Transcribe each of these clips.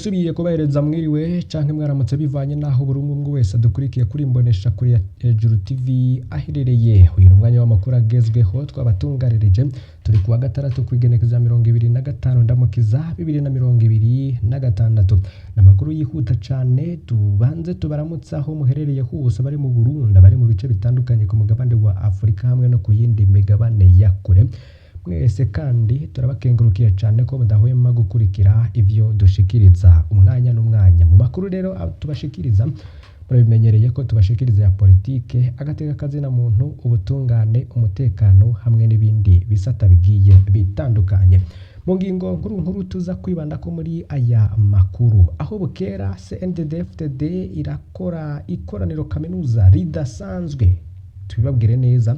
ndasubiye kubahereza mwiriwe canke mwaramutse bivanye naho buri umwe wese adukurikiye kuri imbonesha kuri Hejuru TV aherereye. Uyu ni umwanya w'amakuru agezweho twabatungaririje, turi kuwa gatandatu kw'igenekerezo ya 25 ndamukiza 2026. N'amakuru yihuta cane, tubanze tubaramutsaho muherereye hose bari mu Burundi, bari mu bice bitandukanye ku mugabane wa Afrika hamwe no ku yindi migabane ya kure. Mwese kandi turabakengurukiye cyane ko mudahwema gukurikira ivyo dushikiriza umwanya n'umwanya. Mu makuru rero tubashikiriza murabimenyereye ko tubashikiriza ya politike, agateka kazina muntu, ubutungane, umutekano hamwe n'ibindi bisata bigiye bitandukanye. Mu ngingo nkuru tuza kwibanda ko muri aya makuru, aho bukera CNDD-FDD irakora ikoraniro kaminuza ridasanzwe. Tubibabwire neza,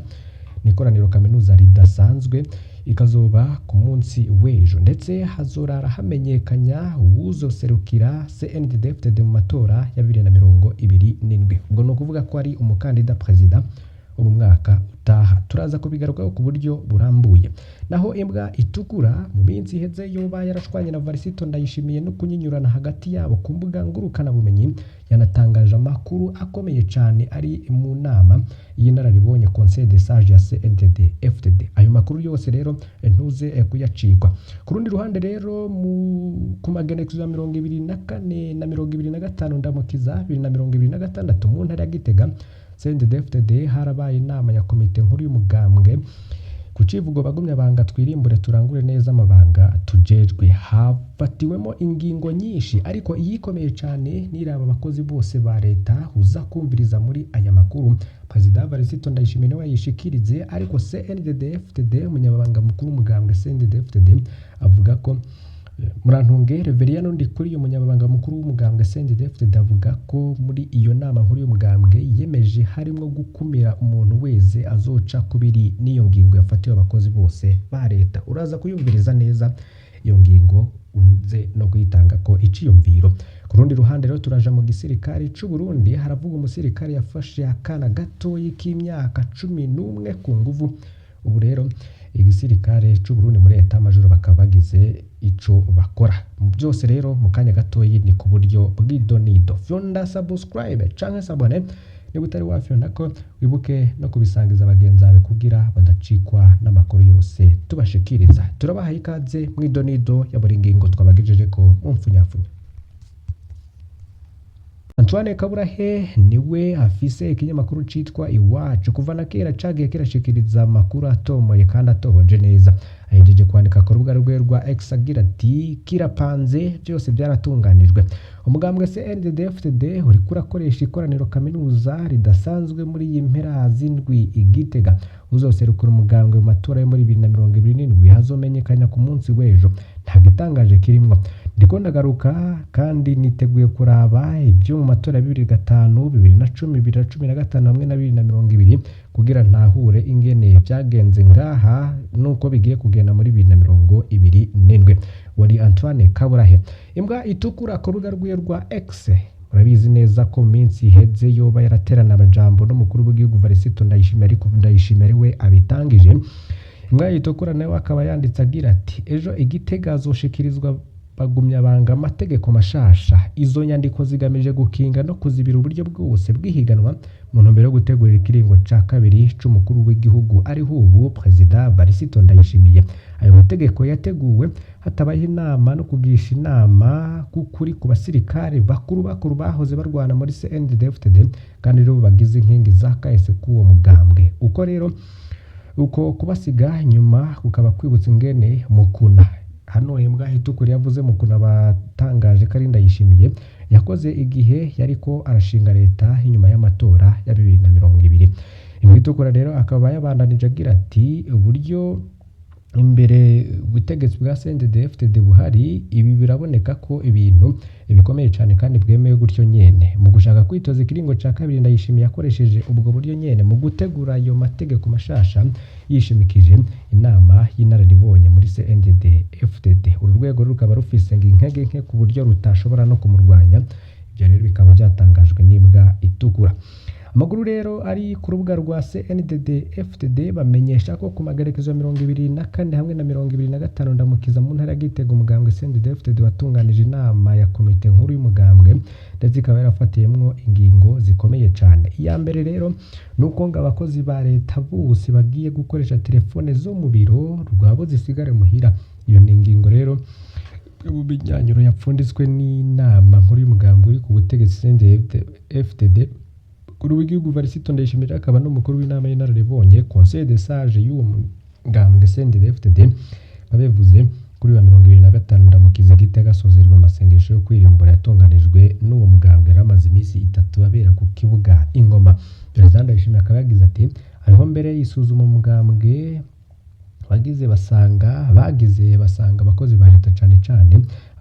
ni ikoraniro kaminuza ridasanzwe ikazoba ku munsi w'ejo, ndetse hazorara hamenyekanya uwuzoserukira CNDD-FDD mu matora ya 2027. Ubwo no kuvuga ko ari umukandida president mu mwaka utaha. Turaza kubigarukaho ku buryo burambuye. Naho imbwa itukura mu minsi iheze yoba yarashwanye na Varisito Ndayishimiye no kunyinyurana hagati yabo ku mbuga ngurukana bumenyi, yanatangaje amakuru akomeye cyane ari mu nama y'inararibonye Conseil des Sages ya CNDD-FDD. Ayo makuru yose rero ntuze kuyacikwa. Ku rundi ruhande rero ku magenekerezo ya 24 na 25 ndamukiza 2026 mu ntara ya Gitega, CNDD-FDD harabaye inama ya komite nkuru y'umugambwe ku civugo bagumya banga twirimbure turangure neza amabanga tujejwe. Hafatiwemo ingingo nyinshi, ariko iyikomeye cyane niraba abakozi bose ba leta uza kumviriza muri aya makuru. President Varisito Ndayishimiye niwe yishikirize, ariko CNDD-FDD umunyabanga mukuru w'umugambwe CNDD-FDD avuga ko Murantunge Reverien undi kuri uyu munyabanga mukuru w'umugambwe CNDD-FDD avuga ko muri iyo nama nkuru y'umugambwe yemeje harimo gukumira umuntu wese azoca kubiri n'iyo ngingo yafatiwe abakozi bose ba leta. Uraza kuyumviriza neza iyo ngingo unze no kuyitanga ko iciyumviro. Ku rundi ruhande rero turaja mu gisirikare c'u Burundi, haravuga umusirikare yafashe akana gato y'imyaka 11 ku nguvu. Ubu rero igisirikare c'u Burundi muri leta majoro bakaba bagize ico bakora. Byose rero mu kanya gatoyi ni ku buryo bw'idonido. Fyonda subscribe canke sabone niba utari wafyonda ko wibuke no kubisangiza abagenzi bawe kugira badacikwa n'amakuru yose tubashikiriza. Turabahaye ikaze mw'idonido ya buri ngingo twabagejeje ko mumfunyafunya. Antoine Kaburahe niwe afise ikinyamakuru citwa Iwacu. Kuva na kera cagiye kirashikiriza amakuru atomoye kandi atohoje neza. Ahejeje kwandika ku rubuga rwe rwa X agira ati kirapanze, byose byaratunganijwe. Umugambwe CNDD-FDD uri kurakoresha ikoraniro kaminuza ridasanzwe muri iyi mpera z'indwi Igitega. Uzoserukira umugambwe mu matora yo muri 2027 hazomenyekanya ku munsi w'ejo. Nta gitangaje kirimwo. Ndiko ndagaruka kandi niteguye kuraba ibyo mu matora ya 2005, 2010, 2015 hamwe na 2020 kugira ntahure ingene byagenze ngaha nuko bigiye kugenda muri 2027. Wari Antoine Kaburahe. Imbwa itukura ku rubuga rwe rwa X. Murabizi neza ko minsi iheze yoba yaraterana amajambo n'umukuru w'igihugu Varisito Ndayishimiye, ariko Ndayishimiye we abitangije. Imbwa itukura nawe akaba yanditse agira ati ejo Igitega azoshikirizwa bagumya banga amategeko mashasha. Izo nyandiko zigamije gukinga no kuzibira uburyo bwose bw'ihiganwa mu ntumbero yo gutegurira ikiringo ca kabiri c'umukuru w'igihugu ariho ubu President Varisito Ndayishimiye. Ayo mategeko yateguwe hatabaye inama no kugisha inama kukuri ku basirikare bakuru bahoze barwana muri CNDD-FDD kandi rero bagize inkingi za kahise k'uwo mugambwe. Uko kubasiga nyuma kukaba kwibutsa ingene mukuna. Hano imbwa itukura yavuze mukuna batangaje ko ari Ndayishimiye yakoze igihe yariko arashinga leta inyuma y'amatora ya 2020. Imbwa itukura rero akaba yabandanije agira ati uburyo imbere ubutegetsi bwa CNDD-FDD buhari, ibi biraboneka ko ibintu bikomeye cyane kandi bwemewe gutyo nyene. Mu gushaka kwitoza ikiringo ca kabiri, Ndayishimiye yakoresheje ubwo buryo nyene mu gutegura ayo mategeko mashasha yishimikije inama y'inararibonye muri CNDD-FDD. Uru rwego rukaba rufise intege nke ku buryo rutashobora no kumurwanya. Ibyo rero bikaba byatangajwe n'imbwa itukura. Amakuru rero ari ku rubuga rwa CNDD-FDD bamenyesha ko ku magerekezo ya 24 hamwe na 25 ndamukiza mu ntara ya Gitega umugambwe CNDD-FDD watunganije inama ya komite nkuru y'umugambwe ndetse ikaba yarafatiyemwo ingingo zikomeye cyane. Iya mbere rero nuko ngo abakozi ba leta bose bagiye gukoresha telefone zo mu biro rwabo zisigare muhira. Iyo ni ingingo rero ububinyanyuro yapfunditswe n'inama nkuru y'umugambwe uri ku butegetsi CNDD-FDD kuri w'igihugu Varisito Ndayishimiye akaba n'umukuru w'inama y'inararibonye Conseil des Sages y'uwo mugambwe CNDD-FDD abevuze kuri wa 25 ndamukiza Gitega asozerwa amasengesho yo kwirimbura yatunganijwe n'uwo mugambwe yaramaze iminsi 3 abera ku kibuga Ingoma. Perezida Ndayishimiye akaba yagize ati ariho mbere yisuzuma umugambwe bagize basanga abakozi ba leta cyane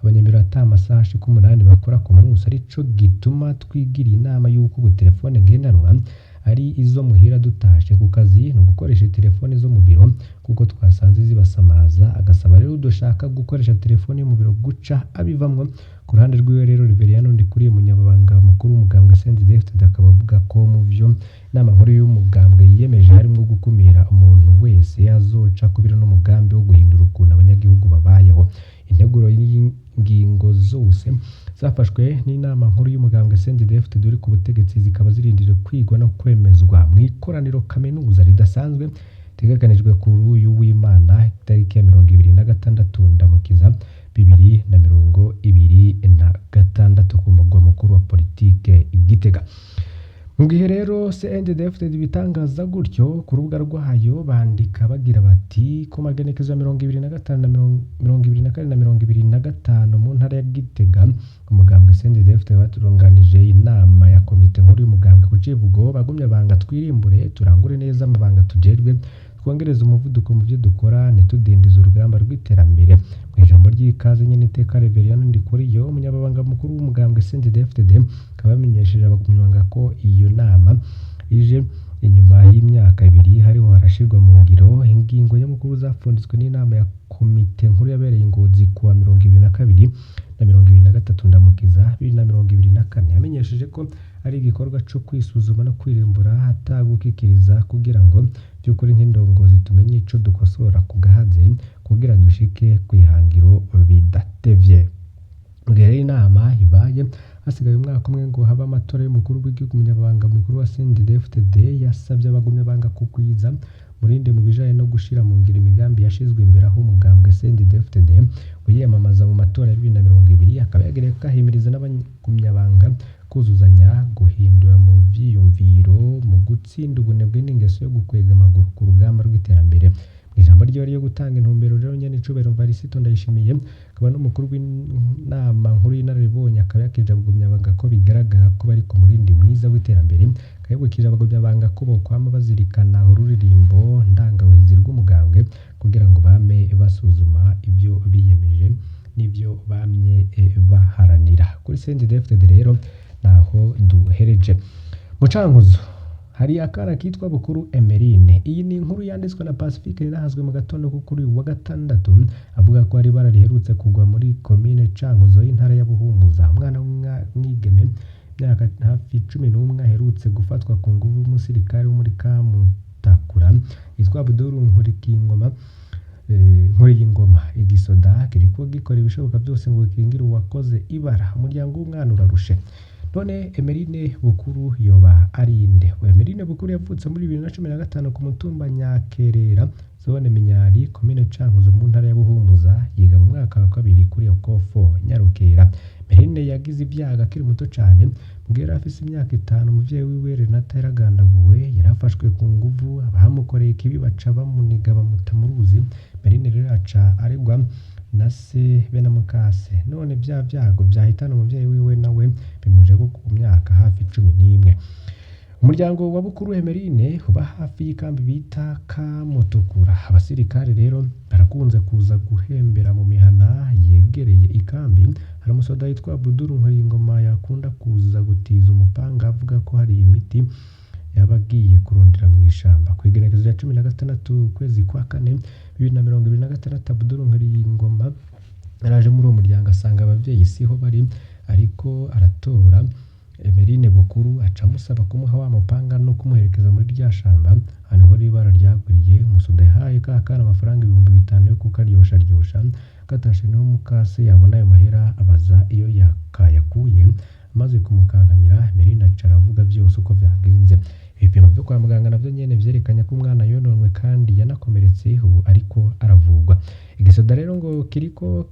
abanyamiro atamasaha ashika 8 bakora ku munsi arico gituma twigira inama y'uko ubu telefone ngendanwa ari izo muhira dutashe ku kazi no gukoresha telefone zo mu biro kuko twasanze zibasamaza. Agasaba rero dushaka gukoresha telefone mu biro guca abivamwo. Ku ruhande rw'iwe rero Riveriano Ndikuriye umunyabanga mukuru w'umugambwe CNDD-FDD akaba avuga ko mu byo inama nkuru y'umugambwe yiyemeje harimo gukumira umuntu wese yazoca kubira n'umugambi wo guhindura ukuntu abanyagihugu babayeho. Integuro y'ingingo zose zafashwe n'inama nkuru y'umugambwe CNDD-FDD uri ku butegetsi zikaba zirindiriye kwigwa no kwemezwa mu ikoraniro kaminuza ridasanzwe tegekanijwe kuri uyu w'Imana tariki ya 26 ndamukiza 2026 ku mugwa mukuru wa politike Igitega. Mu gihe rero CNDD-FDD bitangaza gutyo ku rubuga rwayo bandika bagira bati ku magenekezo ya 25 na 25 mu ntara ya Gitega umugambwe CNDD-FDD baturunganije inama ya komite nkuru y'umugambwe ku Civugo bagumye banga twirimbure turangure neza amabanga tujerwe twongereza umuvuduko mu byo dukora nitudindiza urugamba rw'iterambere. Mu ijambo ry'ikaze nyene iteka Reveriano Ndikuriye umunyababanga mukuru w'umugambwe CNDD-FDD kabamenyesheje abagumyanga ko iyo nama ije inyuma y'imyaka 2 hariho harashirwa mu ngiro ingingo y'umukuru zafunditswe n'inama ya komite nkuru yabereye Ngozi kuwa 22 na 23 ndamukiza 2024. Yamenyesheje ko ari igikorwa cyo kwisuzuma no kwirimbura hatagukikiriza kugira ngo byukuri nk'indongozi tumenye ico dukosora kugahaze kugira dushike kwihangiro bidatevye. Ngere inama ibaye hasigaye umwaka umwe ngo haba amatora y'umukuru w'igihugu umunyabanga mukuru wa CNDD-FDD yasabye abagumye banga kugwiza murinde mu bijanye no gushira mu ngiro imigambi yashizwe imbere aho umugambwe CNDD-FDD uyiyamamaza mu matora ya 2020 akaba yagereye kahimiriza n'abagumyabanga kuzuzanya guhindura mu vyiyumviro mu gutsinda ubunebwe n'ingeso yo gukwega amaguru ku rugamba rw'iterambere. Mu ijambo ryo gutanga intumbero rero nyene Cubero Varisito Ndayishimiye akaba n'umukuru w'inama nkuru y'inararibonye akaba yakije abagumyabanga ko bigaragara ko bari ku murindi mwiza w'iterambere kayibukije abagumyabanga ko bokwama bazirikana ururirimbo ndangabuhizi rw'umugambwe kugira ngo bame basuzuma ibyo biyemeje n'ibyo bamye baharanira. Kuri CNDD-FDD rero naho duhereje. Mu Cankuzo hari akana kitwa Bukuru Emeline. Iyi ni inkuru yanditswe na Pacifique nahazwe mu gatondo kuri wa gatandatu avuga ko ari barariherutse kugwa muri commune Cankuzo y'intara ya Buhumuza. Umwana w'umwigeme myaka hafi 11 aherutse gufatwa ku nguvu umusirikare wo muri Kamutakura yitwa Abdul Nkuriyingoma. Igisoda kiriko gikora ibishoboka byose ngo kingira uwakoze ibara. Umuryango w'umwana urarushe. None Emeline Bukuru yoba arinde. Emeline Bukuru yavutse muri 2015 ku mutumba Nyakerera zone Minyari commune Cankuzo mu ntara ya Buhumuza yiga mu mwaka wa 2 kuri Okofo Nyarukera. Emeline yagize ibyaga akiri muto cyane mugera afise imyaka 5 umuvyeyi wiwe Renata yaragandaguwe yarafashwe ku nguvu abamukoreye ikibi baca bamuniga bamutamuruzi. Emeline rero aca aregwa na se bena mukase none bya byago byahitana umuvyeyi wiwe nawe bimuje ko ku myaka hafi 11. Umuryango wa Bukuru Emeline uba hafi y'ikambi bita Kamutukura. Abasirikare rero barakunze kuza guhembera mu mihana yegereye ikambi. Hari umusoda yitwa Abdul Nkuriyingoma yakunda kuza gutiza umupanga avuga ko hari imiti yabagiye kurondera mu ishamba. Ku igenekerezo ya 16 kwezi kwa 4 2026 Abdul Nkuriyingoma yaraje muri uwo muryango asanga abavyeyi siho bari ariko aratora Emeline Bukuru aca amusaba kumuha wa mupanga no kumuherekeza muri rya shamba ahantu hari ibara ryaguriye. Umusoda yahaye ka kana amafaranga 5,000 yo kukaryoshya gatashe no mukase yabona ayo mahera abaza iyo yakayakuye, maze kumukankamira Emeline aca aravuga byose uko byagenze. Ibipimo byo kwa muganga navyo nyene vyerekanye ko umwana yononwe kandi yanakomeretse, ubu ariko aravugwa. Igisoda rero ngo kiriko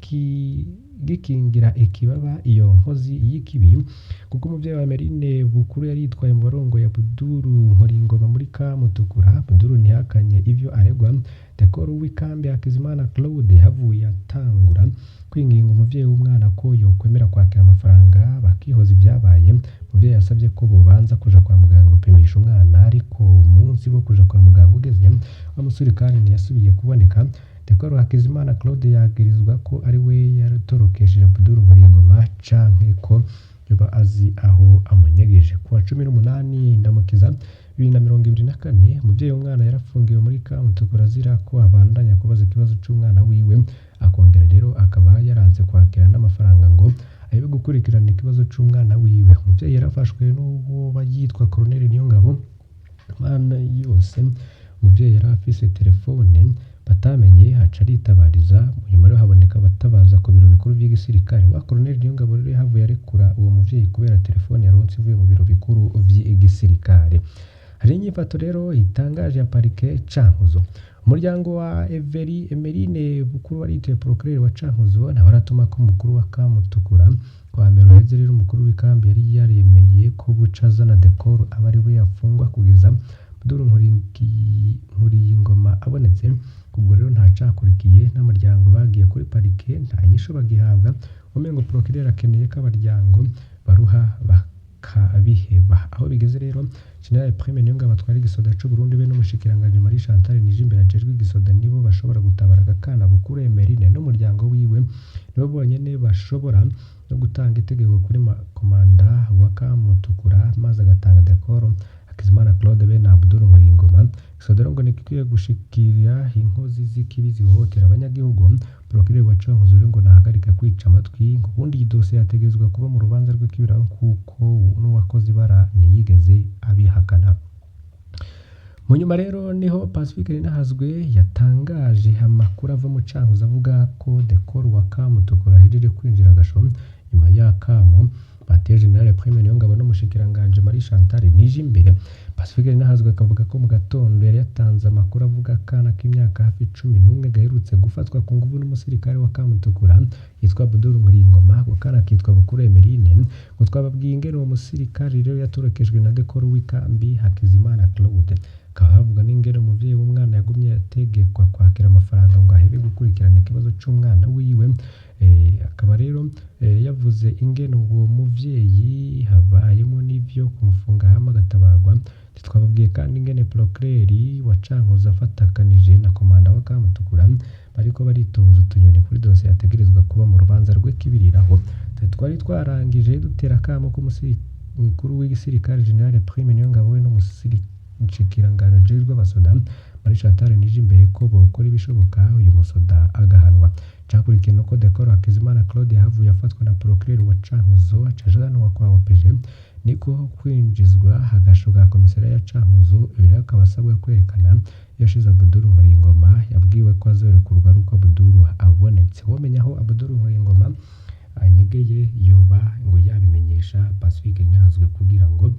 gikingira ikibaba iyo nkozi y'ikibi, kuko umuvyeyi wa Emeline Bukuru yari yitwaye mu barongo ya Abdul Nkoringoma muri Kamutukura. Abdul ntihakanye ivyo aregwa. Dekoro w'ikambi Hakizimana Claude havuye atangura kwinginga umuvyeyi w'umwana ko yokwemera kwakira amafaranga bakihoza ibyabaye. Umuvyeyi yasabye ko bobanza kuja kwa muganga gupimisha umwana, ariko umunsi wo kuja kwa muganga ugeze wa musirikare ntiyasubiye kuboneka. Dekoro Hakizimana Claude yagirizwa ko ari we yaratorokesheje Abdul Nkoringoma canke ko yoba azi aho amunyegeje. Ku wa 18 Ndamukiza 2024 umuvyeyi w'umwana yarafungiwe muri Kamutukura azira ko abandanya kubaza ikibazo c'umwana wiwe, akongera rero akaba yaranze kwakira n'amafaranga ngo ayibe gukurikirana ikibazo c'umwana wiwe. Umuvyeyi yarafashwe n'uwo yitwa Colonel Niyongabo. Mana yose umuvyeyi yari afise telefone batamenye, haca aritabariza. Nyuma rero haboneka abatabaza ku biro bikuru by'igisirikare. Wa Colonel Niyongabo rero yahavuye arekura uwo muvyeyi kubera telefone yaronse ivuye mu biro bikuru by'igisirikare. Hari inyifato rero itangaje ya parike Cankuzo. Umuryango wa Emeline Bukuru warituye procureur wa Cankuzo na baratuma ko mukuru wa Kamutukura kwa mbere uheze rero umukuru w'ikambi yari yaremeye ko buca zana Dekoro aba ari we yafungwa kugeza Abdul Nkoringoma abonetse. Ubwo rero ntacakurikiye n'amaryango bagiye kuri parike nta nyisho bagihabwa. Umengo procureur akeneye ko abaryango baruha bakabiheba. Aho bigeze rero General Prime Niyongabo batwara igisoda c'u Burundi be n'umushikiranganje Marie Chantal Nijimbere ajejwe igisoda nibo bashobora gutabara akana Bukuru Emeline n'umuryango wiwe, nibo bonyene bashobora no gutanga itegeko kuri komanda wa Kamutukura maze agatanga Dekoro Hakizimana Claude be na Abdul Nkoringoma. Igisoda ngo nikwiye gushikira inkozi z'ikibi zihohotera abanyagihugu. Procureur wa Cankuzo ngo nahagarika kwica amatwi, ubundi iyi dosiye yategerezwa kuba mu rubanza rw'ikibira kuko n'uwakoze ibara ntiyigeze abihakana. Mu nyuma rero niho Pacifique Ninahazwe yatangaje amakuru ava mu Cankuzo avuga ko Dekoro wa Kamutukura ahejeje kwinjira agasho. Nyuma y'akamo bateye General Prime Niyongabo n'umushikiranganje Marie Chantal Nijimbere. Pacifique Ninahazwe akavuga ko mu gatondo yari yatanze amakuru avuga akana k'imyaka hafi 11 gaherutse gufatwa ku nguvu n'umusirikare wa Kamutukura yitwa Abdul Nkoringoma. Ako kana kitwa Bukuru Emeline. Ngo twababwiye ingene uwo musirikare rero yatorokejwe na Dekoro w'ikambi Hakizimana Claude. Akaba havuga n'ingene umuvyeyi w'umwana yagumye yategekwa kwakira amafaranga ngo ahebe gukurikirana ikibazo c'umwana wiwe. Akaba rero yavuze ingene uwo muvyeyi habayemo n'ivyo kumufunga hama gatabarwa. Twababwiye kandi ingene procureur wa Cankuzo afatakanije na komanda wa Kamutukura bariko baritoza utunyoni kuri dosiye yategerezwa kuba mu rubanza rw'ikibiriraho. Twari twarangije dutera akamo ko mukuru w'igisirikare General Prime Niyongabo we n'umushikiranganje ajejwe abasoda Marie Chantal Nijimbere ko bokora ibishoboka uyu musoda agahanwa. Cakurikiye nuko Dekoro Hakizimana Claude yahavuye afatwa na procureur wa Cankuzo acajanwa kwa OPG, niko kwinjizwa hagasho ga komisariya ya Cankuzo. Rero akaba asabwa kwerekana yashize Abdul Nkoringoma. Yabwiwe ko azorekurwa ruko Abdul abonetse. Womenya aho Abdul Nkoringoma anyegeye yoba ngo yabimenyesha Pacifique Ninahazwe kugira ngo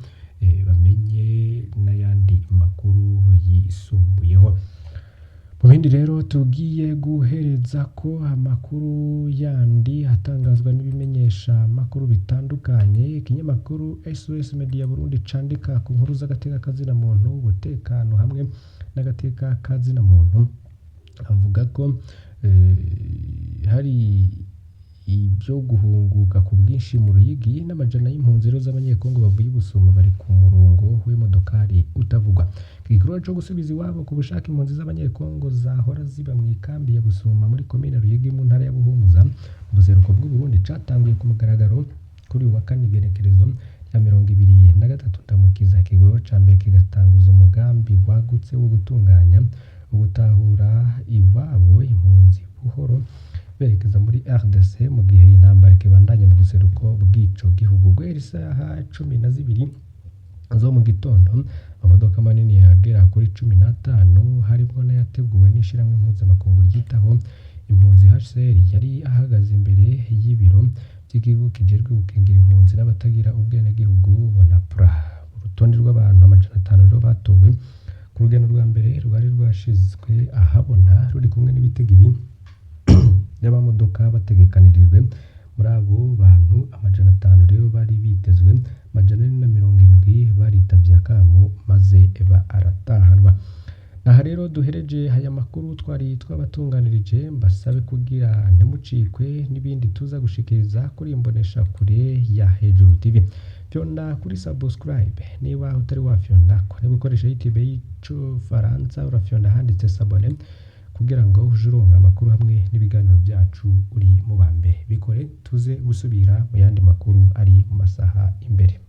bamenye n'ayandi makuru yisumbuyeho. Mu bindi rero tugiye guhereza ko amakuru yandi hatangazwa n'ibimenyesha makuru bitandukanye. Ikinyamakuru SOS Media Burundi candika ku nkuru z'agateka kazina muntu, ubutekano hamwe n'agateka kazina muntu. Avuga ko hari ibyo guhunguka ku bwinshi mu Ruyigi n'amajana y'impunzi rero z'abanyekongo bavuye Busuma bari ku murongo w'imodokari utavugwa. Igikorwa cyo gusubiza iwabo ku bushake impunzi z'abanyekongo zahora ziba mu ikambi ya Busuma muri komine Ruyigi mu ntara ya Buhumuza mu buseruko bw'u Burundi catanguye ku mugaragaro kuri uwa kane igenekerezo ya 23 Ndamukiza. Ikigo ca mbere kigatanguza umugambi wagutse wo gutunganya ugutahura iwabo impunzi buhoro berekeza muri RDC mu gihe intambara ikibandanya mu buseruko bw'ico gihugu. Guhera isaha 12 zo mu gitondo amamodoka manini yagera kuri 15 harimo n'ayateguwe n'ishirahamwe mpuzamakungu ryitaho impunzi HCR yari ahagaze imbere y'ibiro by'igihugu kijejwe gukingira impunzi n'abatagira ubwenegihugu BONAPRA. Urutonde rw'abantu 500 rero batowe ku rugendo rwa mbere rwari rwashizwe ahabona ruri kumwe n'ibitegiri y'abamodoka bategekanirijwe. Muri abo bantu 500 rero bari bitezwe 470 baritavye akamo maze baratahanwa. Aha rero duhereje aya makuru twari twabatunganirije, mbasabe kugira ntimucikwe n'ibindi tuza gushikiriza kuri imbonesha kure ya Hejuru TV. Fyonda kuri subscribe niba utari wafyonda ko niba ukoresha YouTube y'ico Faransa urafyonda handitse s'abone kugira ngo uje uronka amakuru hamwe n'ibiganiro byacu uri mu bambere. Bikore tuze gusubira mu yandi makuru ari mu masaha imbere.